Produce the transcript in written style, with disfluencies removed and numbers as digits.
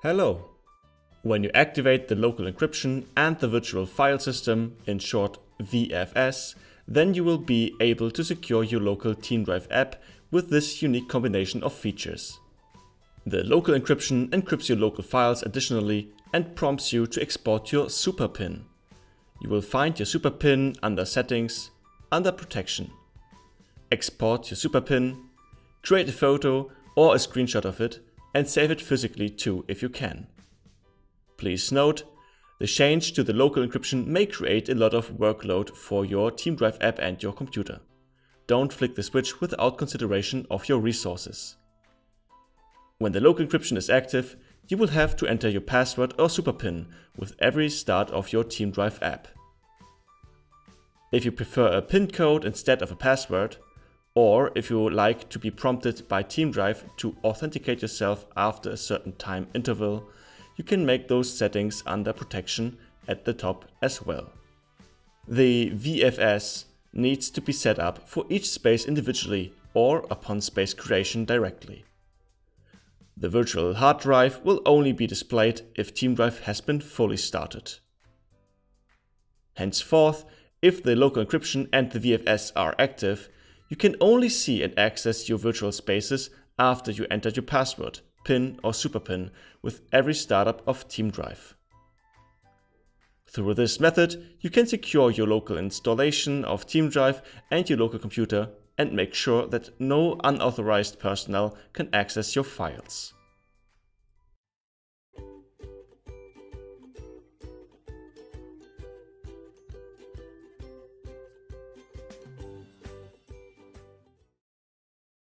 Hello! When you activate the local encryption and the virtual file system, in short VFS, then you will be able to secure your local TeamDrive app with this unique combination of features. The local encryption encrypts your local files additionally and prompts you to export your super PIN. You will find your super PIN under Settings, under Protection. Export your super PIN, create a photo or a screenshot of it, and save it physically too if you can. Please note, the change to the local encryption may create a lot of workload for your TeamDrive app and your computer. Don't flick the switch without consideration of your resources. When the local encryption is active, you will have to enter your password or super PIN with every start of your TeamDrive app. If you prefer a PIN code instead of a password, or if you like to be prompted by TeamDrive to authenticate yourself after a certain time interval, you can make those settings under Protection at the top as well. The VFS needs to be set up for each space individually or upon space creation directly. The virtual hard drive will only be displayed if TeamDrive has been fully started. Henceforth, if the local encryption and the VFS are active, you can only see and access your virtual spaces after you entered your password, PIN or super PIN with every startup of TeamDrive. Through this method, you can secure your local installation of TeamDrive and your local computer and make sure that no unauthorized personnel can access your files.